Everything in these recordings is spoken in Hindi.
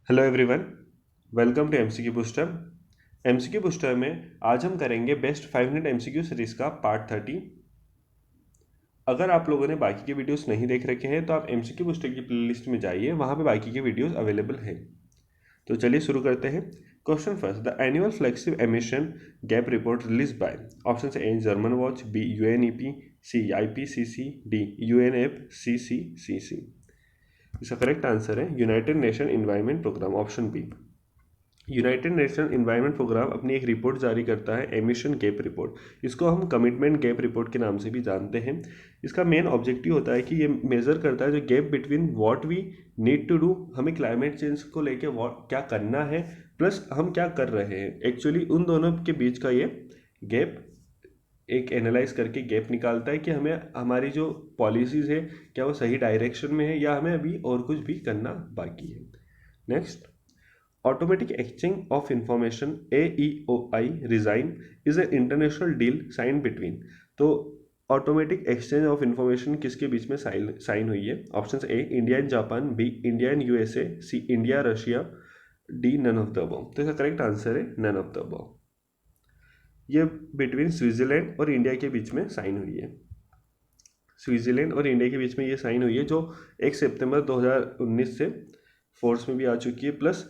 Hello everyone, welcome to MCQ booster. MCQ booster में आज हम करेंगे बेस्ट 5 मिनट एमसीक्यू सीरीज का पार्ट 30। अगर आप लोगों ने बाकी के वीडियोस नहीं देख रखे हैं तो आप एमसीक्यू बूस्टर की प्लेलिस्ट में जाइए, वहाँ पे बाकी के वीडियोस अवेलेबल हैं। तो चलिए शुरू करते हैं। Question first, the annual flexive emission gap report release by option A German watch, B UNEP, C IPCC, D UNFCCC. इसका करेक्ट आंसर है United Nation Environment Programme, option B. United Nation Environment Programme अपनी एक रिपोर्ट जारी करता है, एमिशन गैप रिपोर्ट। इसको हम कमिटमेंट गैप रिपोर्ट के नाम से भी जानते हैं। इसका मेन ऑब्जेक्टिव होता है कि ये मेज़र करता है जो gap between what we need to do, हमें क्लाइमेट चेंज को लेके क्या करना है, प्लस हम क्या कर रहे हैं। एक्चुअली उन दोनों के बीच का ये गैप एक एनालाइज करके गैप निकालता है कि हमें हमारी जो पॉलिसीज़ है क्या वो सही डायरेक्शन में है या हमें अभी और कुछ भी करना बाकी है। Next, Automatic Exchange of Information AEOI resign is an international deal signed between। तो ऑटोमेटिक एक्सचेंज ऑफ इंफॉर्मेशन किसके बीच में साइन हुई है? Option A India and Japan, B India and USA, C India Russia, D none of the above. तो इसका करेक्ट आंसर है नन ऑफ द अबव। ये बिटवीन स्विट्जरलैंड और इंडिया के बीच में साइन हुई है। स्विट्जरलैंड और इंडिया के बीच में ये साइन हुई है जो 1 सितंबर 2019 से फोर्स में भी आ चुकी है। प्लस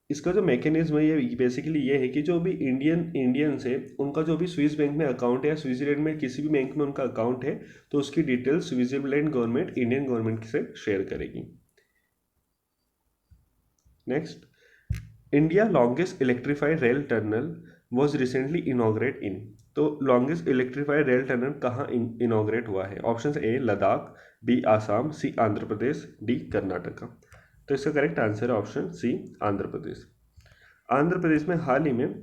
इसका जो मैकेनिज्म है ये बेसिकली ये है कि जो भी इंडियंस है उनका जो भी स्विस बैंक में अकाउंट है या स्विट्जरलैंड में किसी भी बैंक में उनका अकाउंट है तो उसकी details Switzerland government Indian government से शेयर करेगी। Next, India longest electrified rail tunnel was recently inaugurate in. तो लॉन्गेस्ट इलेक्ट्रीफाइड रेल टनल कहाँ इनॉग्रेट हुआ है? Option A Ladakh, B Assam, C Andhra Pradesh, D Karnataka. तो इसका करेक्ट आंसर है ऑप्शन सी आंध्र प्रदेश। आंध्र प्रदेश में हाल ही में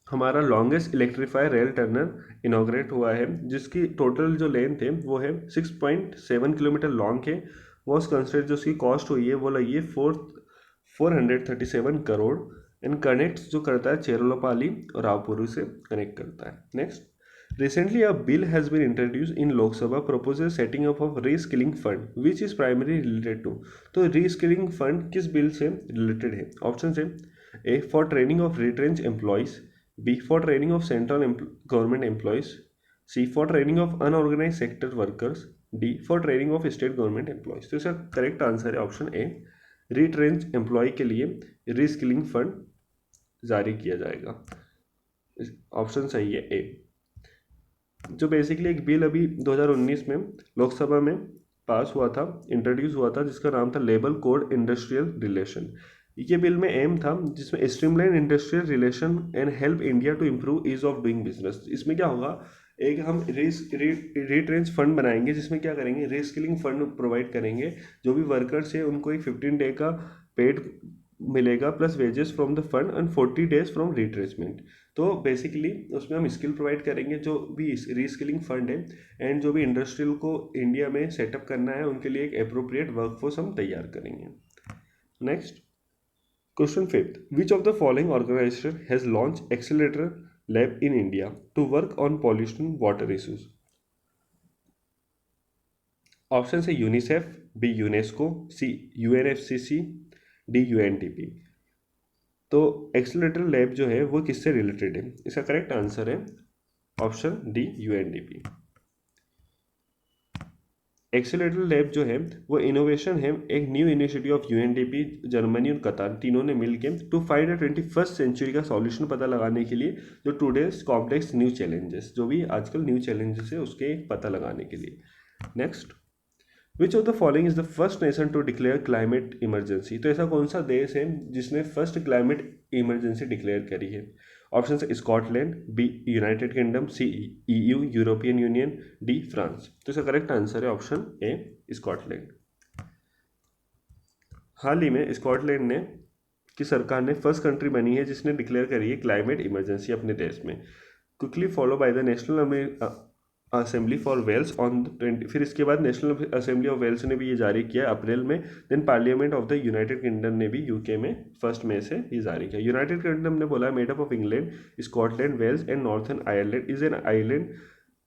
हमारा longest electrified rail tunnel inaugurate हुआ है जिसकी टोटल जो लेंथ है वो है 6.7 किलोमीटर लॉन्ग है। वॉज कंसिडर जो उसकी कॉस्ट हुई है वो लगी है 437 करोड़। एंड कनेक्ट जो करता है चेरोलोपाली और रावपुरी से कनेक्ट करता है। Next, recently a bill has been introduced in Lok Sabha proposes setting up of reskilling fund which is primarily related to। तो reskilling fund किस बिल से रिलेटेड है? Option A for training of retrench employees, B for training of central government employees, C for training of unorganised sector workers, D for training of state government employees. तो इसका करेक्ट आंसर है ऑप्शन ए, रिट्रेंच एम्प्लॉय के लिए रीस्किलिंग फंड जारी किया जाएगा। ऑप्शन सही है ए। जो बेसिकली एक बिल अभी 2019 में लोकसभा में पास हुआ था, इंट्रोड्यूस हुआ था, जिसका नाम था लेबर कोड इंडस्ट्रियल रिलेशन। ये बिल में एम था जिसमें streamline industrial relation and help India to improve ease of doing business. इसमें क्या होगा, एक हम रीट्रेंच फंड बनाएंगे जिसमें क्या करेंगे, रीस्किलिंग फंड प्रोवाइड करेंगे। जो भी वर्कर्स है उनको एक 15 डे का पेड मिलेगा plus wages from the fund and 40 days from retracement. तो बेसिकली उसमें हम स्किल प्रोवाइड करेंगे जो भी रीस्किलिंग फंड है, एंड जो भी इंडस्ट्रियल को इंडिया में सेटअप करना है उनके लिए एक अप्रोप्रिएट वर्कफोर्स हम तैयार करेंगे। Next, question fifth, which of the following organisation has launch accelerator lab in India to work on pollution water issues? Option है UNICEF, B UNESCO, C UNFCC, D UNDP. तो एक्सेलरेटर लैब जो है वो किससे रिलेटेड है? इसका करेक्ट आंसर है option D UNDP. Accelerator lab जो है वो इनोवेशन है, एक new initiative of UNDP, Germany और कतार तीनों ने मिलकर to find a 21st century का सॉल्यूशन पता लगाने के लिए जो टूडेज कॉम्प्लेक्स न्यू चैलेंजेस, जो भी आजकल न्यू चैलेंजेस है उसके पता लगाने के लिए। Next, which of the following is the first nation to declare climate emergency? तो ऐसा कौन सा देश है जिसने फर्स्ट क्लाइमेट इमरजेंसी डिक्लेयर करी है? ऑप्शन है Scotland, B United Kingdom, C EU European Union, D France. तो इसका करेक्ट आंसर है ऑप्शन ए स्कॉटलैंड। हाल ही में स्कॉटलैंड ने की सरकार ने फर्स्ट कंट्री बनी है जिसने डिक्लेयर करी है क्लाइमेट इमरजेंसी अपने देश में, quickly follow by the national assembly for Wales on 20। फिर इसके बाद नेशनल असेंबली ऑफ वेल्स ने भी ये जारी किया अप्रैल में। Then parliament of the United Kingdom ने भी यूके में 1 मई से ये जारी किया। यूनाइटेड किंगडम ने बोला made up of England, Scotland, Wales and Northern Ireland is an island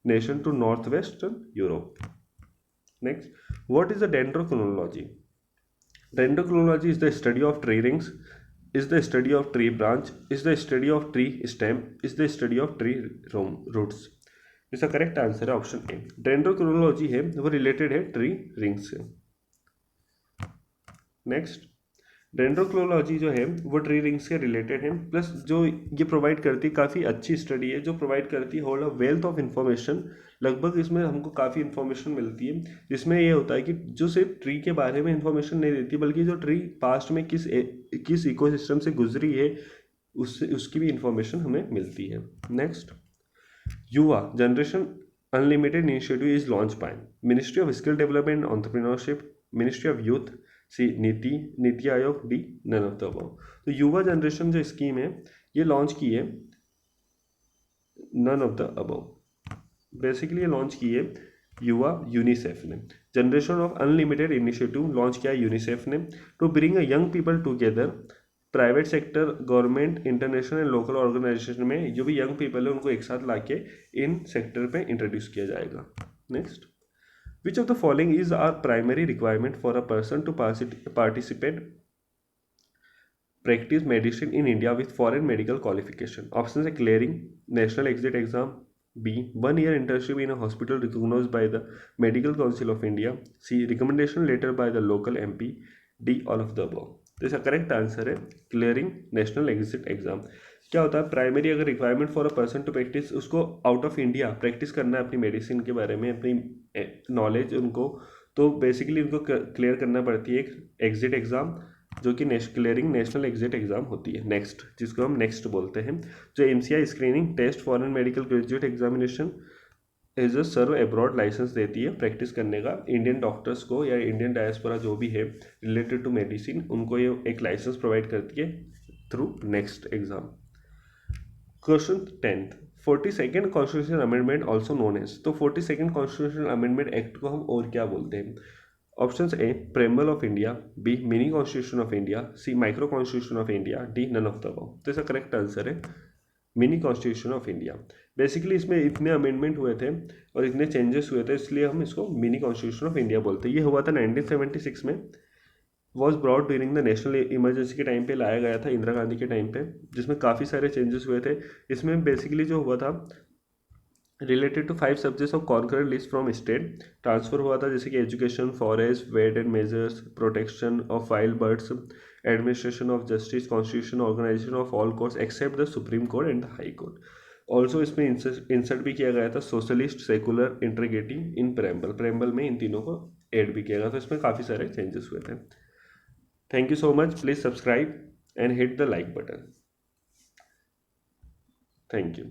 nation to north western Europe. Next, what is the dendrochronology? Dendrochronology is the study of tree rings, is the study of tree branch, is the study of tree stem, is the study of tree roots. इसका करेक्ट आंसर है ऑप्शन ए। डेंड्रोक्रोनोलॉजी है वो रिलेटेड है ट्री रिंग से। नेक्स्ट, डेंड्रोक्रोनोलॉजी जो है वो ट्री रिंग्स के रिलेटेड है, प्लस जो ये प्रोवाइड करती है काफ़ी अच्छी स्टडी है जो प्रोवाइड करती है whole of wealth of information. लगभग इसमें हमको काफ़ी इन्फॉर्मेशन मिलती है, जिसमें ये होता है कि जो सिर्फ ट्री के बारे में इन्फॉर्मेशन नहीं देती बल्कि जो ट्री पास्ट में किस इकोसिस्टम से गुजरी है उसकी भी इंफॉर्मेशन हमें मिलती है। Next, Yuva generation unlimited initiative is launch by ministry of skill development and entrepreneurship, ministry of youth, C NITI Aayog, D none of the above. तो युवा जनरेशन जो स्कीम है ये लॉन्च की है none of the above. Basically ये लॉन्च की है युवा यूनिसेफ ने। Generation of unlimited initiative launch किया यूनिसेफ ने to bring a young people together. Private sector, government, international and local organisation में जो भी यंग पीपल है उनको एक साथ लाके इन सेक्टर पे इंट्रोड्यूस किया जाएगा। Next, which of the following is our primary requirement for a person to participate practice medicine in India with foreign medical qualification? Options are clearing national exit exam, B 1 year internship in a hospital recognized by the Medical Council of India, C recommendation letter by the local MP, D all of the above। तो इसका करेक्ट आंसर है क्लियरिंग नेशनल एग्जिट एग्जाम। क्या होता है, प्राइमरी अगर requirement for a person to practise, उसको आउट ऑफ इंडिया प्रैक्टिस करना है अपनी मेडिसिन के बारे में, अपनी नॉलेज उनको, तो बेसिकली उनको क्लियर करना पड़ती है एक एग्जिट एग्ज़ाम जो कि क्लियरिंग नेशनल एग्जिट एग्ज़ाम होती है। नेक्स्ट, जिसको हम नेक्स्ट बोलते हैं, जो MCI screening test foreign medical graduate examination as a serve abroad licence देती है प्रैक्टिस करने का इंडियन डॉक्टर्स को या इंडियन डायस्पोरा जो भी है रिलेटेड टू मेडिसिन, उनको ये एक लाइसेंस प्रोवाइड करती है through next exam. Question 10th, 42nd constitution amendment also known as. तो 42nd कॉन्स्टिट्यूशन अमेंडमेंट एक्ट को हम और क्या बोलते हैं? Options A preamble of India, B mini constitution of India, C micro constitution of India, D none of the above. तो इसका करेक्ट आंसर है mini constitution of India. Basically इसमें इतने अमेंडमेंट हुए थे और इतने चेंजेस हुए थे, इसलिए हम इसको मिनी कॉन्स्टिट्यूशन ऑफ इंडिया बोलते हैं। ये हुआ था 1976 में, was broad during the national emergency के टाइम पे लाया गया था, इंदिरा गांधी के टाइम पे, जिसमें काफ़ी सारे चेंजेस हुए थे। इसमें बेसिकली जो हुआ था related to 5 subjects of concurrent list from state transfer हुआ था, जैसे कि education, forest, weight and measures, protection of wild birds, administration of justice, constitution, organisation of all courts except the supreme court and the high court. Also इसमें इंसर्ट भी किया गया था socialist, secular, integrity in preamble में इन तीनों को ऐड भी किया गया था। इसमें काफ़ी सारे चेंजेस हुए थे। Thank you so much. Please subscribe and hit the like button. Thank you.